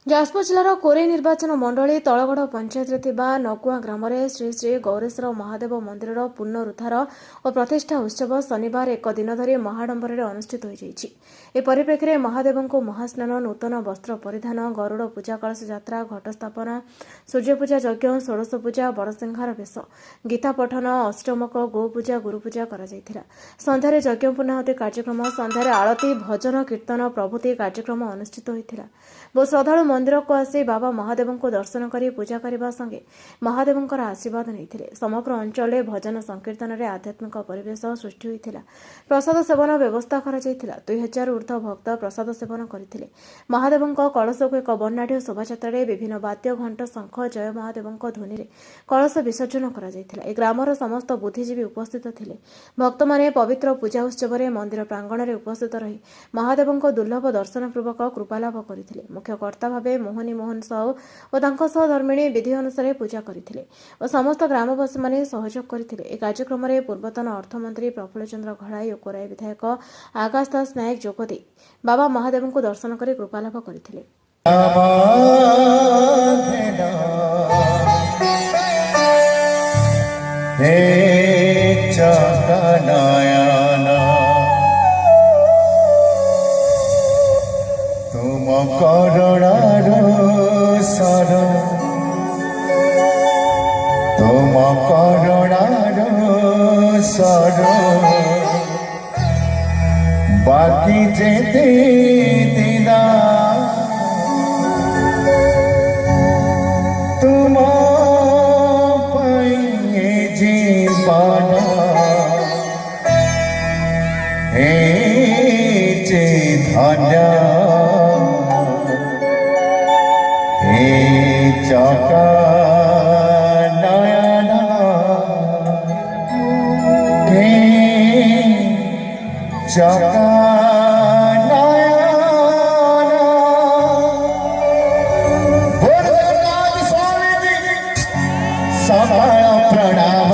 ଯାଜପୁର ଜିଲ୍ଲାର କୋରେଇ ନିର୍ବାଚନ ମଣ୍ଡଳୀ ତଳଗଡ଼ ପଞ୍ଚାୟତରେ ଥିବା ନକୁଆ ଗ୍ରାମରେ ଶ୍ରୀ ଶ୍ରୀ ଗୌରେଶ୍ୱର ମହାଦେବ ମନ୍ଦିରର ପୁନରୁଦ୍ଧାର ଓ ପ୍ରତିଷ୍ଠା ଉତ୍ସବ ଶନିବାର ଏକ ଦିନ ଧରି ମହାଡମ୍ବରରେ ଅନୁଷ୍ଠିତ ହୋଇଯାଇଛି। ଏ ପରିପ୍ରେକ୍ଷୀରେ ମହାଦେବଙ୍କୁ ମହାସ୍ନାନ, ନୂତନ ବସ୍ତ୍ର ପରିଧାନ, ଗରୁଡ଼ ପୂଜା, କଳସ ଯାତ୍ରା, ଘଟ ସ୍ଥାପନ, ସୂର୍ଯ୍ୟପୂଜା ଯଜ୍ଞ, ଷୋଡ଼ଶ ପୂଜା, ବଡ଼ସିଂହାର ବେଶ, ଗୀତା ପଠନ, ଅଷ୍ଟମକ, ଗୋପୂଜା, ଗୁରୁପୂଜା କରାଯାଇଥିଲା। ସନ୍ଧ୍ୟାରେ ଯଜ୍ଞ ପୂର୍ଣ୍ଣାହୁତି କାର୍ଯ୍ୟକ୍ରମ, ସନ୍ଧ୍ୟାରେ ଆଳତୀ, ଭଜନ, କୀର୍ତ୍ତନ ପ୍ରଭୃତି କାର୍ଯ୍ୟକ୍ରମ ଅନୁଷ୍ଠିତ ହୋଇଥିଲା। ବହୁ ଶ୍ରଦ୍ଧାଳୁ ମନ୍ଦିରକୁ ଆସି ବାବା ମହାଦେବଙ୍କୁ ଦର୍ଶନ କରି ପୂଜା କରିବା ସଙ୍ଗେ ମହାଦେବଙ୍କର ଆଶୀର୍ବାଦ ନେଇଥିଲେ। ସମଗ୍ର ଅଞ୍ଚଳରେ ଭଜନ ସଂକୀର୍ତ୍ତନରେ ଆଧ୍ୟାତ୍ମିକ ପରିବେଶ ସୃଷ୍ଟି ହୋଇଥିଲା। ପ୍ରସାଦ ସେବନ ବ୍ୟବସ୍ଥା କରାଯାଇଥିଲା। 2000 ଊର୍ଦ୍ଧ୍ୱ ଭକ୍ତ ପ୍ରସାଦ ସେବନ କରିଥିଲେ। ମହାଦେବଙ୍କ କଳସକୁ ଏକ ବର୍ଣ୍ଣାଢ୍ୟ ଶୋଭାଯାତ୍ରାରେ ବିଭିନ୍ନ ବାଦ୍ୟ, ଘଣ୍ଟ, ଶଙ୍ଖ, ଜୟ ମହାଦେବଙ୍କ ଧ୍ୱନିରେ କଳସ ବିସର୍ଜନ କରାଯାଇଥିଲା। ଏ ଗ୍ରାମର ସମସ୍ତ ବୁଦ୍ଧିଜୀବୀ ଉପସ୍ଥିତ ଥିଲେ। ଭକ୍ତମାନେ ପବିତ୍ର ପୂଜା ଉତ୍ସବରେ ମନ୍ଦିର ପ୍ରାଙ୍ଗଣରେ ଉପସ୍ଥିତ ରହି ମହାଦେବଙ୍କ ଦୁର୍ଲଭ ଦର୍ଶନ ପୂର୍ବକ କୃପାଲାଭ କରିଥିଲେ। ମୁଖ୍ୟ କର୍ତ୍ତା ଭାବେ ମୋହନୀ ମୋହନ ସାହୁ ଓ ତାଙ୍କ ସହଧର୍ମିଣୀ ବିଧି ଅନୁସାରେ ପୂଜା କରିଥିଲେ ଓ ସମସ୍ତ ଗ୍ରାମବାସୀମାନେ ସହଯୋଗ କରିଥିଲେ। ଏ କାର୍ଯ୍ୟକ୍ରମରେ ପୂର୍ବତନ ଅର୍ଥମନ୍ତ୍ରୀ ପ୍ରଫୁଲ୍ଲ ଚନ୍ଦ୍ର ଘଡ଼ାଇ ଓ କୋରାଇ ବିଧାୟକ ଆକାଶ ଦାସ ନାୟକ ଯୋଗଦେଇ ବାବା ମହାଦେବଙ୍କୁ ଦର୍ଶନ କରି କୃପାଲାଭ କରିଥିଲେ। तुम करुणार सर तुम करुणार सर बाकी जेते दिना तुम जीवन धन्य चका नयन चका नयन सकाळ प्रणाम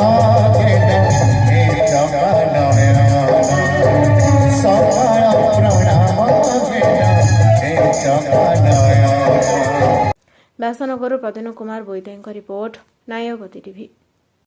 चका नयन सकाळ प्रणाम चका नयन। ବ୍ୟାସନଗରରୁ ପ୍ରଦ୍ୟୁମ୍ନ କୁମାର ବୋଇତେଙ୍କ ରିପୋର୍ଟ, ନ୍ୟାୟଗତି ଟିଭି।